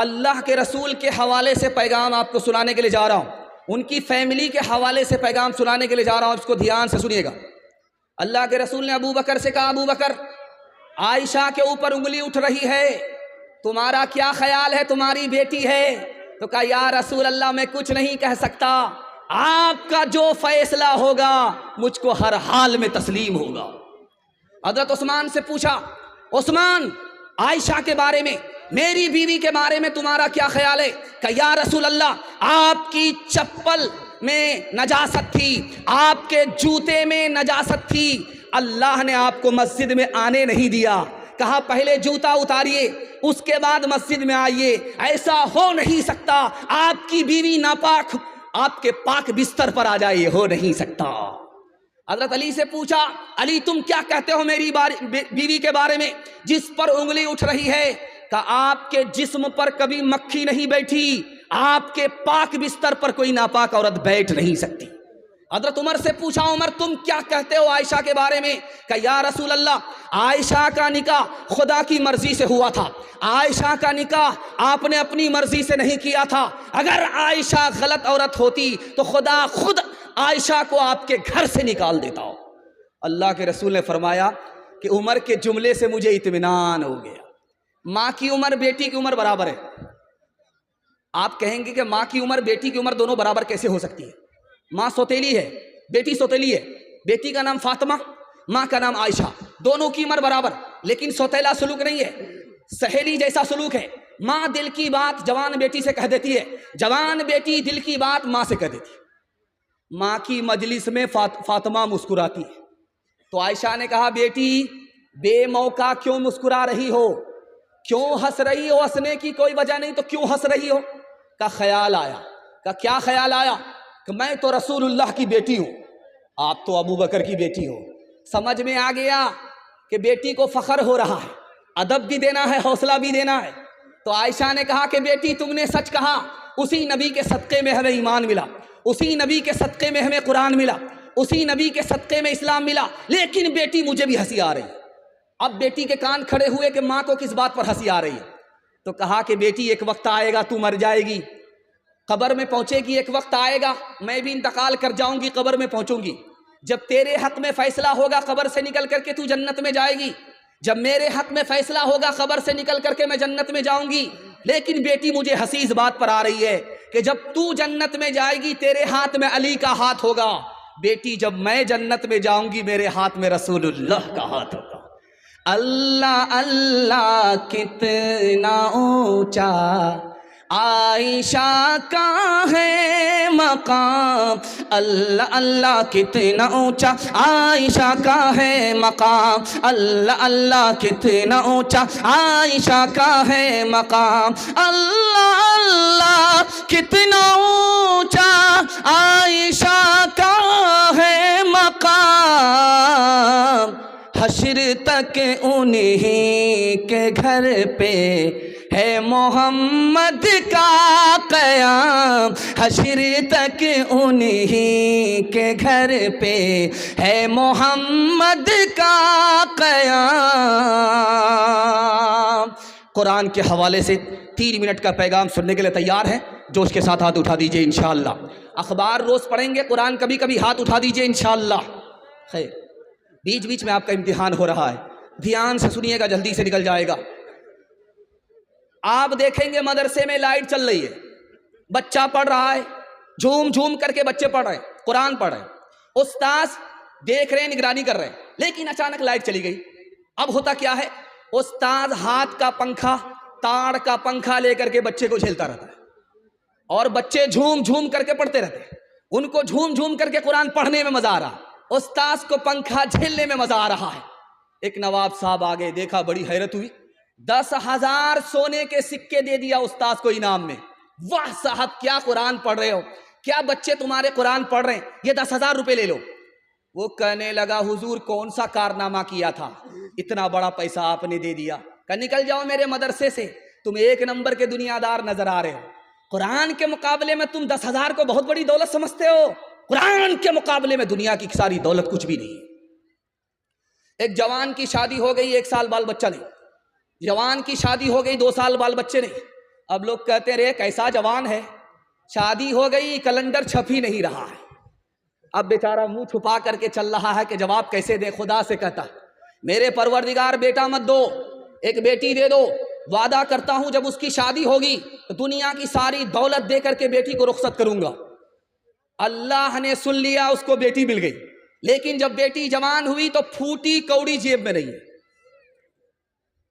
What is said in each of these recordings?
अल्लाह के रसूल के हवाले से पैगाम आपको सुनाने के लिए जा रहा हूँ, उनकी फैमिली के हवाले से पैगाम सुनाने के लिए जा रहा हूँ। इसको ध्यान से सुनिएगा। अल्लाह के रसूल ने अबू बकर से कहा, अबू बकर, आयशा के ऊपर उंगली उठ रही है, तुम्हारा क्या ख्याल है? तुम्हारी बेटी है। तो कहा, या रसूल अल्लाह, मैं कुछ नहीं कह सकता, आपका जो फैसला होगा मुझको हर हाल में तस्लीम होगा। हज़रत उस्मान से पूछा, उस्मान, आयशा के बारे में, मेरी बीवी के बारे में तुम्हारा क्या ख्याल है? कहा, या रसूल अल्लाह, आपकी चप्पल में नजासत थी, आपके जूते में नजासत थी, अल्लाह ने आपको मस्जिद में आने नहीं दिया। कहा, पहले जूता उतारिए, उसके बाद मस्जिद में आइए। ऐसा हो नहीं सकता, आपकी बीवी नापाक आपके पाक बिस्तर पर आ जाए, हो नहीं सकता। हज़रत अली से पूछा, अली तुम क्या कहते हो मेरी बीवी के बारे में जिस पर उंगली उठ रही है? कहा, आपके जिस्म पर कभी मक्खी नहीं बैठी, आपके पाक बिस्तर पर कोई नापाक औरत बैठ नहीं सकती। हज़रत उमर से पूछा, उमर तुम क्या कहते हो आयशा के बारे में? कहा, या रसूल अल्लाह, आयशा का निकाह खुदा की मर्जी से हुआ था, आयशा का निकाह आपने अपनी मर्जी से नहीं किया था। अगर आयशा गलत औरत होती तो खुदा खुद आयशा को आपके घर से निकाल देता हो। अल्लाह के रसूल ने फरमाया कि उमर के जुमले से मुझे इत्मीनान हो गया। माँ की उम्र बेटी की उम्र बराबर है। आप कहेंगे कि माँ की उम्र बेटी की उम्र दोनों बराबर कैसे हो सकती है? माँ सौतेली है, बेटी सौतेली है, बेटी का नाम फातिमा, माँ का नाम आयशा, दोनों की उम्र बराबर, लेकिन सौतेला सलूक नहीं है, सहेली जैसा सलूक है। माँ दिल की बात जवान बेटी से कह देती है, जवान बेटी दिल की बात माँ से कह देती है। माँ की मजलिस में फातिमा मुस्कुराती है, तो आयशा ने कहा, बेटी बेमौका क्यों मुस्कुरा रही हो, क्यों हंस रही हो? हंसने की कोई वजह नहीं, तो क्यों हंस रही हो? का ख्याल आया। का क्या ख्याल आया? कि मैं तो रसूलुल्लाह की बेटी हूँ, आप तो अबू बकर की बेटी हो। समझ में आ गया कि बेटी को फख्र हो रहा है, अदब भी देना है, हौसला भी देना है। तो आयशा ने कहा कि बेटी तुमने सच कहा, उसी नबी के सदक़े में हमें ईमान मिला, उसी नबी के सदक़े में हमें कुरान मिला, उसी नबी के सदक़े में इस्लाम मिला, लेकिन बेटी मुझे भी हंसी आ रही है। अब बेटी के कान खड़े हुए कि माँ को किस बात पर हंसी आ रही है? तो कहा कि बेटी एक वक्त आएगा तू मर जाएगी, कब्र में पहुंचेगी, एक वक्त आएगा मैं भी इंतकाल कर जाऊंगी, कब्र में पहुंचूंगी। जब तेरे हक में फैसला होगा कब्र से निकल करके तू जन्नत में जाएगी, जब मेरे हक में फैसला होगा कब्र से निकल करके मैं जन्नत में जाऊंगी। लेकिन बेटी मुझे हंसी इस बात पर आ रही है कि जब तू जन्नत में जाएगी तेरे हाथ में अली का हाथ होगा, बेटी जब मैं जन्नत में जाऊंगी मेरे हाथ में रसूलुल्लाह का हाथ होगा। अल्लाह अल्लाह कितना ऊंचा आयशा का है मकाम, अल्लाह अल्लाह कितना ऊंचा आयशा का है मकाम, अल्लाह अल्लाह कितना ऊंचा आयशा का है मकाम, अल्लाह अल्लाह कितना ऊंचा आयशा का है मकाम। हश्र तक उन्हीं के घर पे है मोहम्मद का क़याम, हश्र तक उन्हीं के घर पे है मोहम्मद का क़याम। कुरान के हवाले से 3 मिनट का पैगाम सुनने के लिए तैयार है? जोश के साथ हाथ उठा दीजिए इंशाअल्लाह। अखबार रोज़ पढ़ेंगे, कुरान कभी कभी हाथ उठा दीजिए इंशाअल्लाह। खैर, बीच बीच में आपका इम्तिहान हो रहा है, ध्यान से सुनिएगा, जल्दी से निकल जाएगा। आप देखेंगे मदरसे में लाइट चल रही है, बच्चा पढ़ रहा है, झूम झूम करके बच्चे पढ़ रहे हैं, कुरान पढ़ रहे हैं, उस्ताद देख रहे हैं, निगरानी कर रहे हैं, लेकिन अचानक लाइट चली गई। अब होता क्या है, उस्ताद हाथ का पंखा, ताड़ का पंखा लेकर के बच्चे को झेलता रहता है और बच्चे झूम झूम करके पढ़ते रहते हैं। उनको झूम झूम करके कुरान पढ़ने में मजा आ रहा, उस्ताद को पंखा झेलने में मजा आ रहा है। एक नवाब साहब आ गए, देखा, बड़ी हैरत हुई, 10,000 सोने के सिक्के दे दिया उस्ताद को इनाम में। वाह साहब, क्या कुरान पढ़ रहे हो, क्या बच्चे तुम्हारे कुरान पढ़ रहे हैं, ये 10,000 रुपए ले लो। वो कहने लगा, हुजूर कौन सा कारनामा किया था, इतना बड़ा पैसा आपने दे दिया। कहा, निकल जाओ मेरे मदरसे से, तुम 1 नंबर के दुनियादार नजर आ रहे हो। कुरान के मुकाबले में तुम 10,000 को बहुत बड़ी दौलत समझते हो, कुरान के मुकाबले में दुनिया की सारी दौलत कुछ भी नहीं। एक जवान की शादी हो गई, 1 साल बाल बच्चा नहीं, जवान की शादी हो गई, 2 साल बाल बच्चे नहीं। अब लोग कहते रे कैसा जवान है, शादी हो गई, कैलेंडर छप ही नहीं रहा है। अब बेचारा मुंह छुपा करके चल रहा है कि जवाब कैसे दे। खुदा से कहता मेरे परवरदिगार बेटा मत दो, एक बेटी दे दो, वादा करता हूं जब उसकी शादी होगी तो दुनिया की सारी दौलत दे करके बेटी को रुखसत करूंगा। अल्लाह ने सुन लिया, उसको बेटी मिल गई। लेकिन जब बेटी जवान हुई तो फूटी कौड़ी जेब में नहीं है।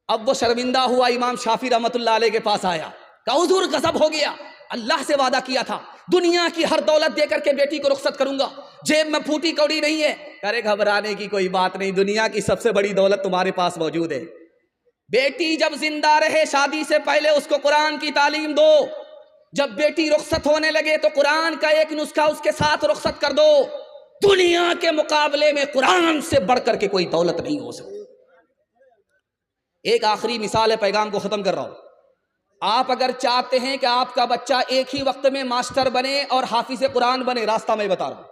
अब वो शर्मिंदा हुआ, इमाम शाफी रहमतुल्लाह अलैह के पास आया, कहा हुजूर गजब हो गया, अल्लाह से वादा किया था दुनिया की हर दौलत देकर के बेटी को रुखसत करूंगा, जेब में फूटी कौड़ी नहीं है। अरे घबराने की कोई बात नहीं, दुनिया की सबसे बड़ी दौलत तुम्हारे पास मौजूद है। बेटी जब जिंदा रहे शादी से पहले उसको कुरान की तालीम दो, जब बेटी रुखसत होने लगे तो कुरान का एक नुस्खा उसके साथ रुखसत कर दो। दुनिया के मुकाबले में कुरान से बढ़कर के कोई दौलत नहीं हो सकती। एक आखिरी मिसाल है, पैगाम को खत्म कर रहा हूं। आप अगर चाहते हैं कि आपका बच्चा एक ही वक्त में मास्टर बने और हाफिज कुरान बने, रास्ता मैं बता रहा हूं।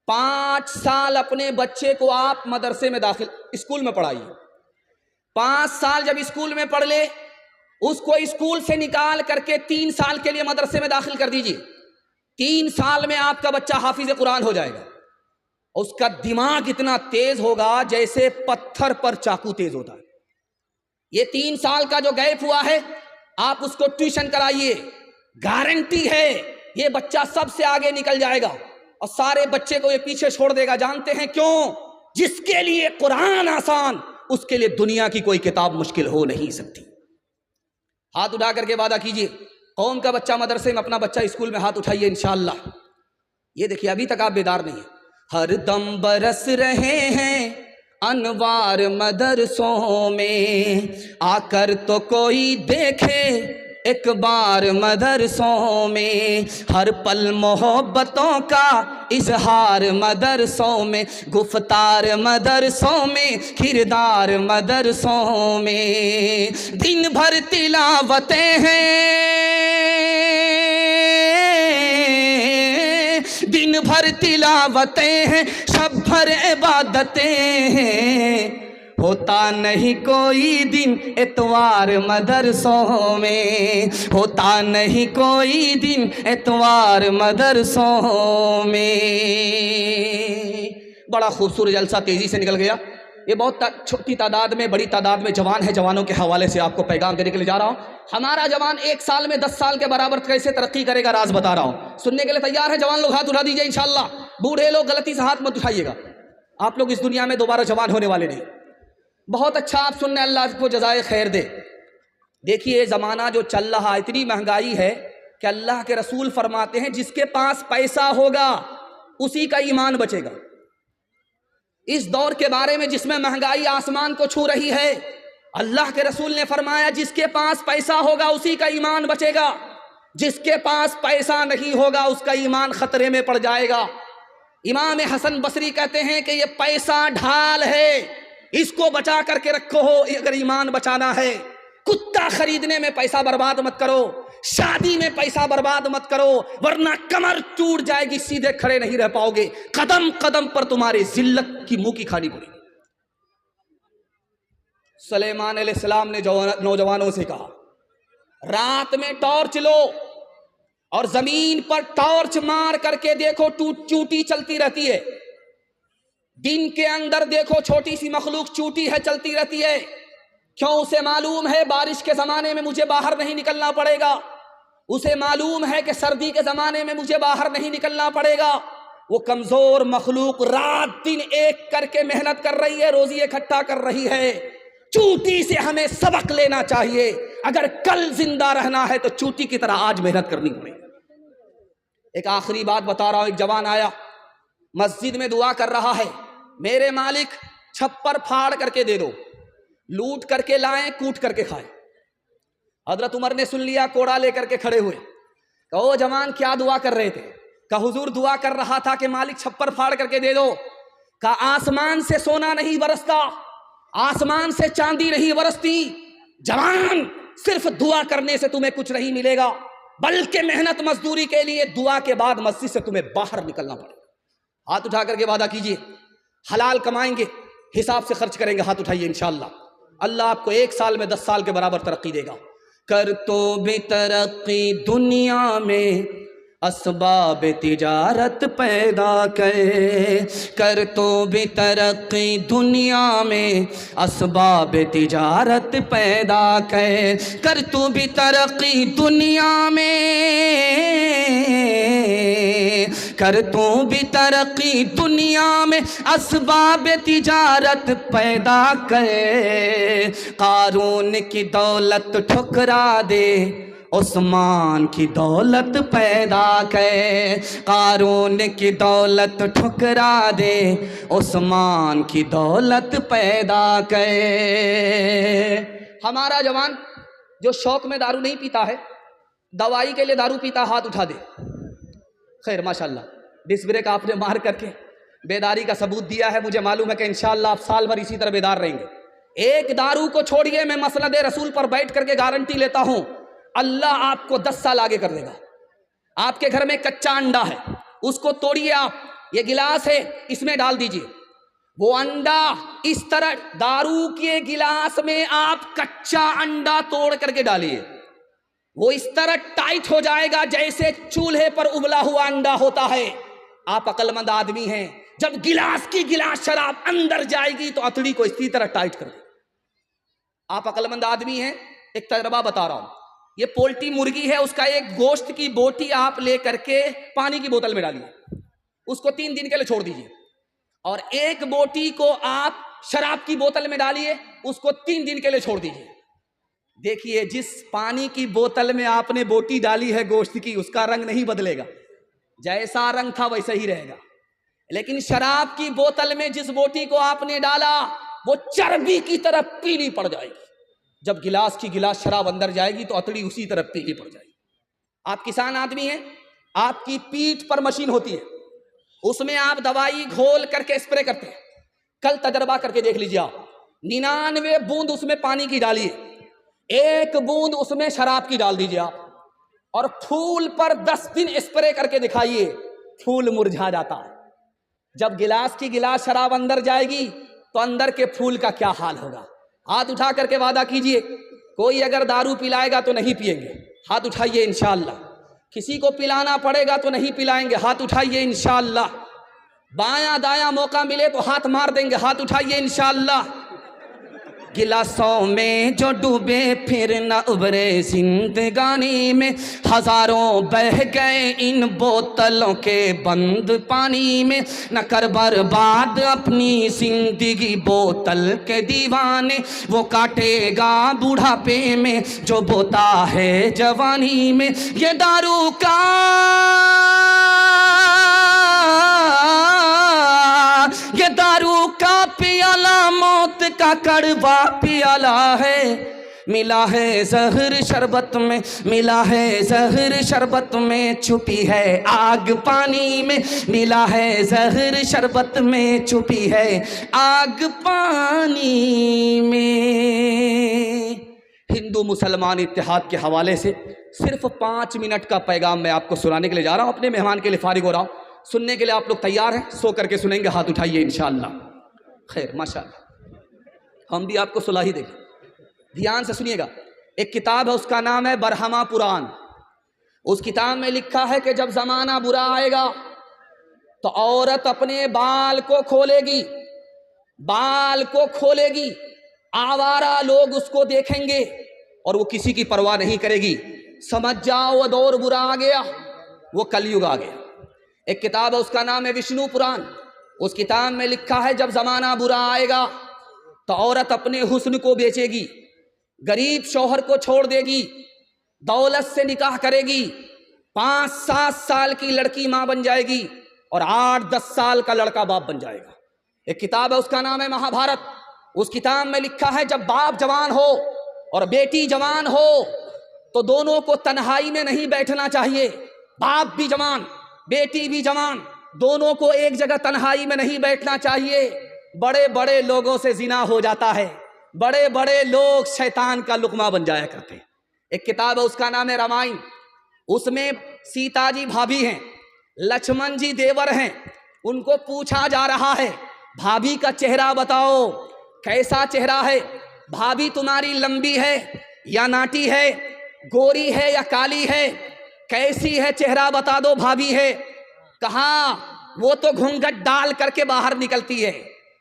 5 साल अपने बच्चे को आप मदरसे में दाखिल, स्कूल में पढ़ाइए। 5 साल जब स्कूल में पढ़ ले, उसको स्कूल से निकाल करके 3 साल के लिए मदरसे में दाखिल कर दीजिए। 3 साल में आपका बच्चा हाफिज कुरान हो जाएगा। उसका दिमाग इतना तेज होगा जैसे पत्थर पर चाकू तेज होता है। ये 3 साल का जो गैप हुआ है, आप उसको ट्यूशन कराइए, गारंटी है ये बच्चा सबसे आगे निकल जाएगा और सारे बच्चे को ये पीछे छोड़ देगा। जानते हैं क्यों? जिसके लिए कुरान आसान, उसके लिए दुनिया की कोई किताब मुश्किल हो नहीं सकती। हाथ उठा करके वादा कीजिए, कौन का बच्चा मदरसे में, अपना बच्चा स्कूल में, हाथ उठाइए इंशाअल्लाह। ये देखिए अभी तक आप बेदार नहीं है। हर दम बरस रहे हैं अनवार मदरसों में, आकर तो कोई देखे एक बार मदरसों में। हर पल मोहब्बतों का इजहार मदरसों में, गुफ्तार मदरसों में, किरदार मदरसों में। दिन भर तिलावतें हैं, दिन भर तिलावतें हैं, शब भर इबादतें हैं। होता नहीं कोई दिन इतवार मदरसों में, होता नहीं कोई दिन इतवार मदरसों में। बड़ा खूबसूरत जलसा तेजी से निकल गया। ये बहुत छोटी तादाद में, बड़ी तादाद में जवान है। जवानों के हवाले से आपको पैगाम देने के लिए जा रहा हूँ। हमारा जवान 1 साल में 10 साल के बराबर कैसे तरक्की करेगा, राज बता रहा हूँ। सुनने के लिए तैयार है जवान लोग? हाथ उठा दीजिए इंशाअल्लाह। बूढ़े लोग गलती से हाथ मत उठाइएगा, आप लोग इस दुनिया में दोबारा जवान होने वाले नहीं। बहुत अच्छा आप सुनने, अल्लाह को जज़ाए खैर दे। देखिए ज़माना जो चल रहा, इतनी महंगाई है कि अल्लाह के रसूल फरमाते हैं जिसके पास पैसा होगा उसी का ईमान बचेगा। इस दौर के बारे में जिसमें महंगाई आसमान को छू रही है, अल्लाह के रसूल ने फरमाया जिसके पास पैसा होगा उसी का ईमान बचेगा, जिसके पास पैसा नहीं होगा उसका ईमान खतरे में पड़ जाएगा। इमाम हसन बसरी कहते हैं कि ये पैसा ढाल है, इसको बचा करके रखो हो अगर ईमान बचाना है। कुत्ता खरीदने में पैसा बर्बाद मत करो, शादी में पैसा बर्बाद मत करो, वरना कमर टूट जाएगी, सीधे खड़े नहीं रह पाओगे, कदम कदम पर तुम्हारी जिल्लत की मुंह की खानी पड़ेगी। सुलेमान अलैहिस्सलाम ने नौजवानों से कहा, रात में टॉर्च लो और जमीन पर टॉर्च मार करके देखो, चूटी चलती रहती है। दिन के अंदर देखो, छोटी सी मखलूक चूटी है, चलती रहती है। क्यों? उसे मालूम है बारिश के ज़माने में मुझे बाहर नहीं निकलना पड़ेगा, उसे मालूम है कि सर्दी के ज़माने में मुझे बाहर नहीं निकलना पड़ेगा। वो कमज़ोर मखलूक रात दिन एक करके मेहनत कर रही है, रोज़ी इकट्ठा कर रही है। चूटी से हमें सबक लेना चाहिए। अगर कल जिंदा रहना है तो चूटी की तरह आज मेहनत करनी पड़ेगी। एक आखिरी बात बता रहा हूँ। एक जवान आया, मस्जिद में दुआ कर रहा है, मेरे मालिक छप्पर फाड़ करके दे दो, लूट करके लाएं, कूट करके खाएं। हजरत उमर ने सुन लिया, कोड़ा लेकर के खड़े हुए। कहो जवान क्या दुआ कर रहे थे? कहा हुजूर दुआ कर रहा था कि मालिक छप्पर फाड़ करके दे दो। कहा आसमान से सोना नहीं बरसता, आसमान से चांदी नहीं बरसती। जवान, सिर्फ दुआ करने से तुम्हें कुछ नहीं मिलेगा, बल्कि मेहनत मजदूरी के लिए दुआ के बाद मस्जिद से तुम्हें बाहर निकलना पड़ेगा। हाथ उठा करके वादा कीजिए, हलाल कमाएंगे, हिसाब से खर्च करेंगे। हाथ उठाइए इंशाअल्लाह। अल्लाह आपको 1 साल में 10 साल के बराबर तरक्की देगा। कर तो भी तरक्की दुनिया में असबाब तिजारत पैदा कर तो भी तरक्की दुनिया में असबाब तिजारत पैदा कर तो भी तरक्की दुनिया में कर तू भी तरक्की दुनिया में असबाब तिजारत पैदा कर कारून की दौलत ठुकरा दे उस्मान की दौलत पैदा कर कारून की दौलत ठुकरा दे उस्मान की दौलत पैदा कर। हमारा जवान जो शौक में दारू नहीं पीता है, दवाई के लिए दारू पीता, हाथ उठा दे। खैर माशाल्लाह, डिस्क ब्रेक आपने मार करके बेदारी का सबूत दिया है। मुझे मालूम है कि इंशाअल्लाह आप साल भर इसी तरह बेदार रहेंगे। एक दारू को छोड़िए, मैं मसनद रसूल पर बैठ करके गारंटी लेता हूं, अल्लाह आपको 10 साल आगे कर देगा। आपके घर में कच्चा अंडा है, उसको तोड़िए आप, ये गिलास है, इसमें डाल दीजिए। वो अंडा इस तरह दारू के गिलास में आप कच्चा अंडा तोड़ करके डालिए, वो इस तरह टाइट हो जाएगा जैसे चूल्हे पर उबला हुआ अंडा होता है। आप अक्लमंद आदमी हैं, जब गिलास की गिलास शराब अंदर जाएगी तो अतड़ी को इसी तरह टाइट कर दे। आप अक्लमंद आदमी हैं, एक तजर्बा बता रहा हूं। ये पोल्ट्री मुर्गी है, उसका एक गोश्त की बोटी आप ले करके पानी की बोतल में डालिए, उसको 3 दिन के लिए छोड़ दीजिए, और एक बोटी को आप शराब की बोतल में डालिए, उसको 3 दिन के लिए छोड़ दीजिए। देखिए, जिस पानी की बोतल में आपने बोटी डाली है गोश्त की, उसका रंग नहीं बदलेगा, जैसा रंग था वैसा ही रहेगा। लेकिन शराब की बोतल में जिस बोटी को आपने डाला, वो चर्बी की तरह पीली पड़ जाएगी। जब गिलास की गिलास शराब अंदर जाएगी तो अतड़ी उसी तरह पीली पड़ जाएगी। आप किसान आदमी हैं, आपकी पीठ पर मशीन होती है, उसमें आप दवाई घोल करके स्प्रे करते हैं। कल तजर्बा करके देख लीजिए आप, 99 बूंद उसमें पानी की डालिए, 1 बूंद उसमें शराब की डाल दीजिए आप, और फूल पर 10 दिन स्प्रे करके दिखाइए, फूल मुरझा जाता है। जब गिलास की गिलास शराब अंदर जाएगी तो अंदर के फूल का क्या हाल होगा। हाथ उठा करके वादा कीजिए, कोई अगर दारू पिलाएगा तो नहीं पिएंगे, हाथ उठाइए इंशाअल्लाह। किसी को पिलाना पड़ेगा तो नहीं पिलाएंगे, हाथ उठाइए इंशाअल्लाह। बायां दायां मौका मिले तो हाथ मार देंगे, हाथ उठाइए इंशाअल्लाह। गिलासों में जो डूबे फिर न उभरे जिंदगानी में, हजारों बह गए इन बोतलों के बंद पानी में। न कर बर्बाद अपनी जिंदगी बोतल के दीवाने, वो काटेगा बुढ़ापे में जो बोता है जवानी में। ये दारू का पियाला मौत का कड़वा पियाला है, मिला है जहर शरबत में, मिला है जहर शरबत में, छुपी है आग पानी में, मिला है जहर शरबत में, छुपी है आग पानी में। हिंदू मुसलमान इत्तेहाद के हवाले से सिर्फ 5 मिनट का पैगाम मैं आपको सुनाने के लिए जा रहा हूं। अपने मेहमान के लिए फारिग हो रहा हूं, सुनने के लिए आप लोग तैयार हैं? सो करके सुनेंगे, हाथ उठाइए इंशाअल्लाह। खैर माशाअल्लाह, हम भी आपको सुला ही देंगे, ध्यान से सुनिएगा। एक किताब है, उसका नाम है बरहमा पुराण। उस किताब में लिखा है कि जब जमाना बुरा आएगा तो औरत अपने बाल को खोलेगी, बाल को खोलेगी, आवारा लोग उसको देखेंगे और वो किसी की परवाह नहीं करेगी। समझ जाओ वो दौर बुरा आ गया, वो कलयुग आ गया। एक किताब है, उसका नाम है विष्णु पुराण। उस किताब में लिखा है जब जमाना बुरा आएगा तो औरत अपने हुस्न को बेचेगी, गरीब शौहर को छोड़ देगी, दौलत से निकाह करेगी, 5-7 साल की लड़की मां बन जाएगी और 8-10 साल का लड़का बाप बन जाएगा। एक किताब है, उसका नाम है महाभारत। उस किताब में लिखा है जब बाप जवान हो और बेटी जवान हो तो दोनों को तन्हाई में नहीं बैठना चाहिए। बाप भी जवान, बेटी भी जवान, दोनों को एक जगह तन्हाई में नहीं बैठना चाहिए। बड़े बड़े लोगों से जिना हो जाता है, बड़े बड़े लोग शैतान का लुकमा बन जाया करते हैं। एक किताब है, उसका नाम है रामायण। उसमें सीता जी भाभी हैं, लक्ष्मण जी देवर हैं। उनको पूछा जा रहा है, भाभी का चेहरा बताओ, कैसा चेहरा है? भाभी तुम्हारी लंबी है या नाटी है गोरी है या काली है, कैसी है चेहरा बता दो भाभी है। कहा वो तो घूंघट डाल करके बाहर निकलती है,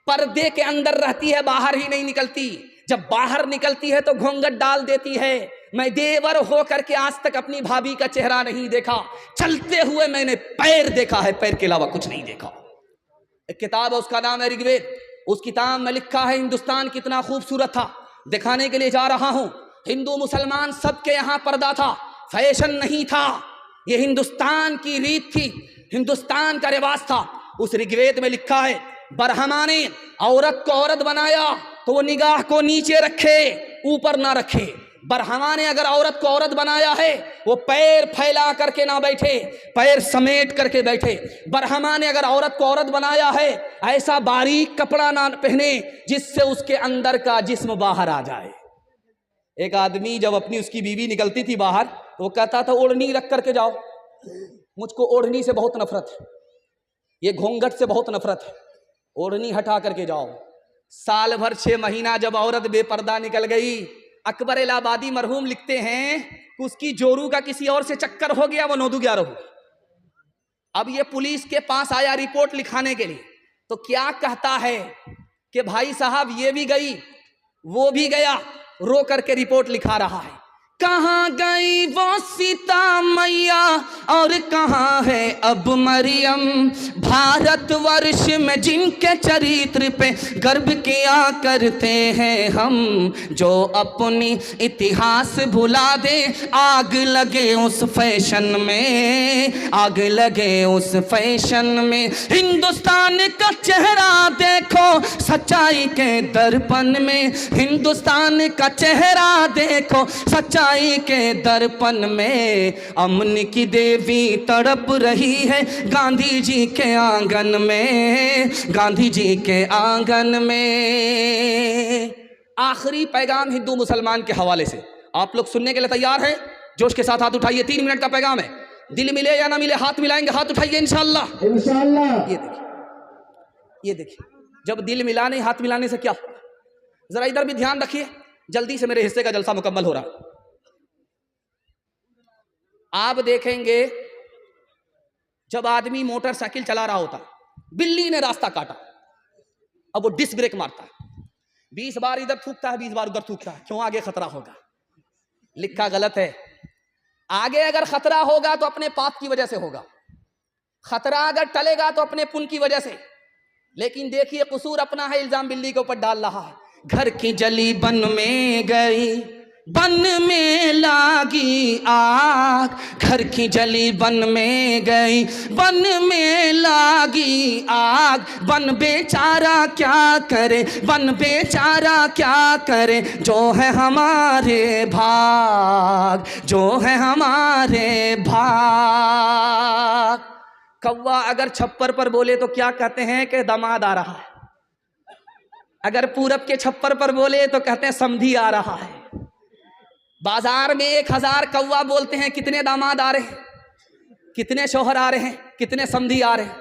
पर्दे के अंदर रहती है, बाहर ही नहीं निकलती। जब बाहर निकलती है तो घूंघट डाल देती है। मैं देवर हो करके आज तक अपनी भाभी का चेहरा नहीं देखा, चलते हुए मैंने पैर देखा है, पैर के अलावा कुछ नहीं देखा। एक किताब है, उसका नाम है ऋग्वेद। उस किताब में लिखा है हिंदुस्तान कितना खूबसूरत था। दिखाने के लिए जा रहा हूं। हिंदू मुसलमान सबके यहां पर्दा था, फैशन नहीं था, ये हिंदुस्तान की रीत थी, हिंदुस्तान का रिवाज था। उस ऋग्वेद में लिखा है, ब्रह्मा ने औरत को औरत बनाया तो वो निगाह को नीचे रखे, ऊपर ना रखे। ब्रह्मा ने अगर औरत को औरत बनाया है, वो पैर फैला करके ना बैठे, पैर समेट करके बैठे। ब्रह्मा ने अगर औरत को औरत बनाया है, ऐसा बारीक कपड़ा ना पहने जिससे उसके अंदर का जिस्म बाहर आ जाए। एक आदमी जब अपनी उसकी बीवी निकलती थी बाहर, तो वो कहता था ओढ़नी रख करके जाओ, मुझको ओढ़नी से बहुत नफरत है, ये घूंघट से बहुत नफरत है, ओढ़नी हटा करके जाओ। साल भर 6 महीना जब औरत बेपर्दा निकल गई, अकबर इलाहाबादी मरहूम लिखते हैं कि उसकी जोरू का किसी और से चक्कर हो गया, वो 9-11 हो गई। अब ये पुलिस के पास आया रिपोर्ट लिखाने के लिए, तो क्या कहता है कि भाई साहब ये भी गई वो भी गया, रो करके रिपोर्ट लिखा रहा है। कहाँ गई वो सीता मैया और कहाँ है अब मरियम, भारतवर्ष में जिनके चरित्र पे गर्व किया करते हैं हम, जो अपनी इतिहास भुला दे, आग लगे उस फैशन में, आग लगे उस फैशन में। हिंदुस्तान का चेहरा देखो सच्चाई के दर्पण में, हिंदुस्तान का चेहरा देखो सच्चाई के दर्पण में। अमन की देवी तड़प रही है गांधी जी के आंगन में, गांधी जी के आंगन में। आखिरी पैगाम हिंदू मुसलमान के हवाले से आप लोग सुनने के लिए तैयार हैं? जोश के साथ हाथ उठाइए, 3 मिनट का पैगाम है। दिल मिले या ना मिले, हाथ मिलाएंगे, हाथ उठाइए इंशाअल्लाह। इंशाअल्लाह। ये देखिए, ये देखिए, जब दिल मिलाने हाथ मिलाने से क्या होगा, जरा इधर भी ध्यान रखिए। जल्दी से मेरे हिस्से का जलसा मुकम्मल हो रहा है। आप देखेंगे जब आदमी मोटरसाइकिल चला रहा होता, बिल्ली ने रास्ता काटा, अब वो डिस्क ब्रेक मारता है, 20 बार इधर थूकता है, 20 बार उधर थूकता है, क्यों? आगे खतरा होगा। लिखा गलत है। आगे अगर खतरा होगा तो अपने पाप की वजह से होगा, खतरा अगर टलेगा तो अपने पुण्य की वजह से। लेकिन देखिए कसूर अपना है, इल्जाम बिल्ली के ऊपर डाल रहा है। घर की जली बन में गई, बन में लागी आग, घर की जली बन में गई, बन में लागी आग। बन बेचारा क्या करे, बन बेचारा क्या करे, जो है हमारे भाग, जो है हमारे भाग। कौवा अगर छप्पर पर बोले तो क्या कहते हैं कि दामाद आ रहा है, अगर पूरब के छप्पर पर बोले तो कहते हैं समधी आ रहा है। बाजार में 1000 कौवा बोलते हैं, कितने दामाद आ रहे हैं, कितने शौहर आ रहे हैं, कितने समधी आ रहे हैं।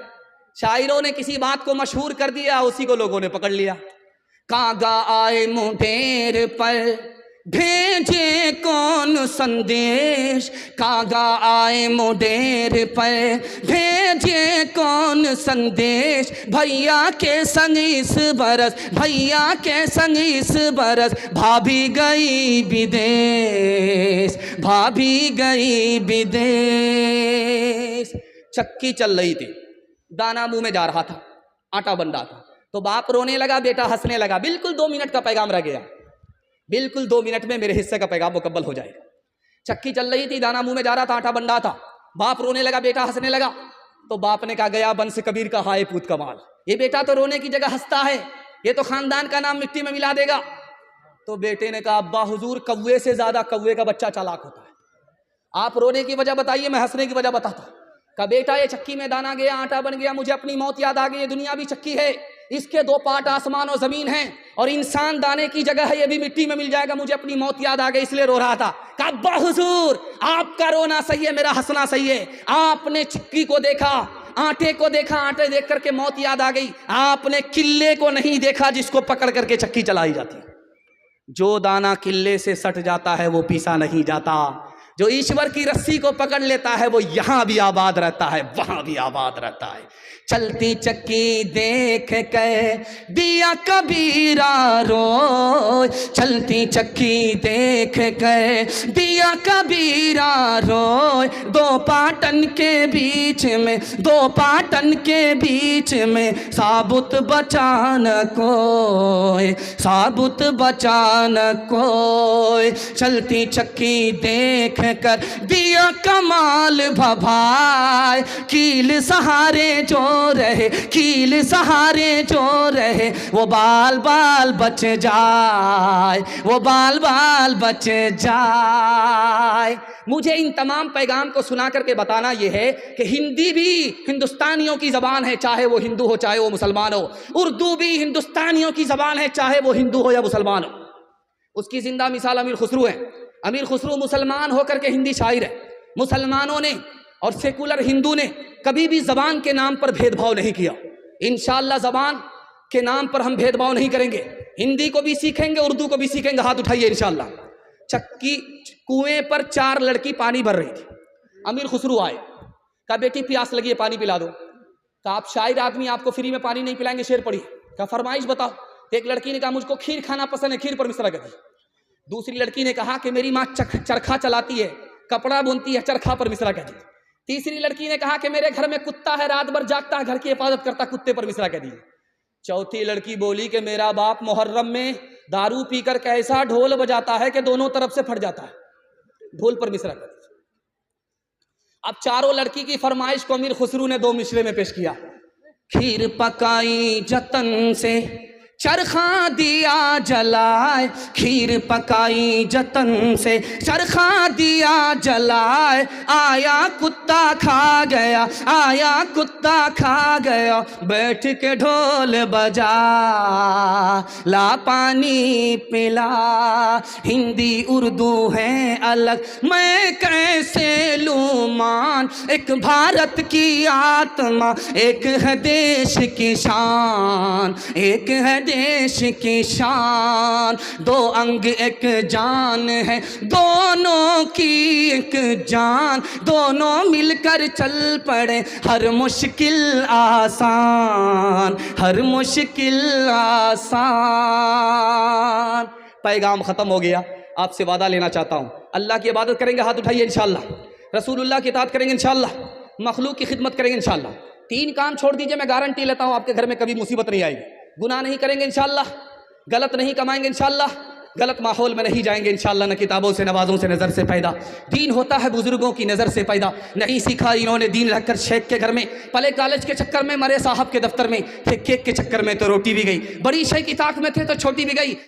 शायरों ने किसी बात को मशहूर कर दिया, उसी को लोगों ने पकड़ लिया। कागा आए मुंडेर पर भेजे कौन संदेश, कागा आए मुंडेर पर भेजे कौन संदेश। भैया के संग इस बरस, भैया के संग इस बरस, भाभी गई विदेश, भाभी गई विदेश। चक्की चल रही थी, दाना मुंह में जा रहा था, आटा बन रहा था, तो बाप रोने लगा, बेटा हंसने लगा। बिल्कुल 2 मिनट का पैगाम रह गया, बिल्कुल 2 मिनट में मेरे हिस्से का पैगाम मुकम्मल हो जाएगा। चक्की चल रही थी, दाना मुंह में जा रहा था, आटा बन रहा था, बाप रोने लगा, बेटा हंसने लगा। तो बाप ने कहा, गया बंस कबीर का हाय पूत कमाल, ये बेटा तो रोने की जगह हंसता है, ये तो खानदान का नाम मिट्टी में मिला देगा। तो बेटे ने कहा, अब्बा हुजूर, कौवे से ज्यादा कौवे का बच्चा चालाक होता है, आप रोने की वजह बताइए, मैं हंसने की वजह बताता हूं। कहा, बेटा ये चक्की में दाना गया, आटा बन गया, मुझे अपनी मौत याद आ गई। ये दुनिया भी चक्की है, इसके 2 पार्ट आसमान और जमीन हैं, और इंसान दाने की जगह है, ये भी मिट्टी में मिल जाएगा, मुझे अपनी मौत याद आ गई, इसलिए रो रहा था। कहा, अब्बा हुजूर, आपका रोना सही है, मेरा हंसना सही है। आपने चक्की को देखा, आटे को देखा, आटे देख करके मौत याद आ गई। आपने किल्ले को नहीं देखा जिसको पकड़ करके चक्की चलाई जाती। जो दाना किल्ले से सट जाता है वो पीसा नहीं जाता, जो ईश्वर की रस्सी को पकड़ लेता है वो यहाँ भी आबाद रहता है, वहाँ भी आबाद रहता है। चलती चक्की देख के दिया कबीरा रोए, चलती चक्की देख के दिया कबीरा रोए। दो पाटन के बीच में, दो पाटन के बीच में साबुत बचान कोई, साबुत बचान कोई। चलती चक्की देख कर दिया कमाल भभाए, कील सहारे जो रहे, कील सहारे जो रहे, वो बाल बाल बच जाए, वो बाल बाल बच जाए। मुझे इन तमाम पैगाम को सुना करके बताना यह है कि हिंदी भी हिंदुस्तानियों की ज़बान है, चाहे वो हिंदू हो चाहे वो मुसलमान हो। उर्दू भी हिंदुस्तानियों की ज़बान है, चाहे वो हिंदू हो या मुसलमान हो। उसकी जिंदा मिसाल अमीर खुसरू है। अमीर खुसरू मुसलमान होकर के हिंदी शायर है। मुसलमानों ने और सेकुलर हिंदू ने कभी भी ज़बान के नाम पर भेदभाव नहीं किया। इंशाअल्लाह ज़बान के नाम पर हम भेदभाव नहीं करेंगे। हिंदी को भी सीखेंगे, उर्दू को भी सीखेंगे। हाथ उठाइए इंशाअल्लाह। चक्की कुएं पर 4 लड़की पानी भर रही थी। अमीर खुसरू आए, कहा बेटी प्यास लगी है, पानी पिला दो। कहा आप शायर आदमी, आपको फ्री में पानी नहीं पिलाएंगे, शेर पढ़िए। कहा फरमाइश बताओ। एक लड़की ने कहा मुझको खीर खाना पसंद है, खीर पर मिसरा कर दी। दूसरी लड़की ने कहा कि मेरी माँ चरखा चलाती है, कपड़ा बुनती है, चरखा पर मिसरा कह दी। तीसरी लड़की ने कहा कि मेरे घर में कुत्ता है, रात भर जागता है, घर की हिफाजत करता, कुत्ते पर मिसरा कह दी। चौथी लड़की बोली कि मेरा बाप मुहर्रम में दारू पीकर कैसा ढोल बजाता है कि दोनों तरफ से फट जाता है, ढोल पर मिसरा कर दी। अब चारों लड़की की फरमाइश को अमीर खुसरू ने 2 मिसरे में पेश किया। खीर पकाई जतन से, चरखा दिया जलाए, खीर पकाई जतन से, चरखा दिया जलाए। आया कुत्ता खा गया, आया कुत्ता खा गया, बैठ के ढोल बजा, ला पानी पिला। हिंदी उर्दू है अलग, मैं कैसे लूँ मान, एक भारत की आत्मा, एक है देश की शान, एक है देश की शान। 2 अंग एक जान है, दोनों की एक जान, दोनों मिलकर चल पड़े, हर मुश्किल आसान, हर मुश्किल आसान। पैगाम ख़त्म हो गया। आपसे वादा लेना चाहता हूँ, अल्लाह की इबादत करेंगे, हाथ उठाइए इंशाअल्लाह। रसूलुल्लाह की इताअत करेंगे इंशाअल्लाह, मखलूक की खिदमत करेंगे इंशाअल्लाह। 3 काम छोड़ दीजिए, मैं गारंटी लेता हूँ आपके घर में कभी मुसीबत नहीं आएगी। गुनाह नहीं करेंगे इंशाअल्लाह, गलत नहीं कमाएंगे इंशाअल्लाह, गलत माहौल में नहीं जाएंगे इंशाअल्लाह। न किताबों से, नवाज़ों से, नज़र से पैदा दीन होता है, बुजुर्गों की नज़र से पैदा। नहीं सीखा इन्होंने दीन रखकर शेख के घर में, पले कॉलेज के चक्कर में, मरे साहब के दफ्तर में, थे केक के चक्कर में तो रोटी भी गई, बड़ी शेख की ताक में थे तो छोटी भी गई।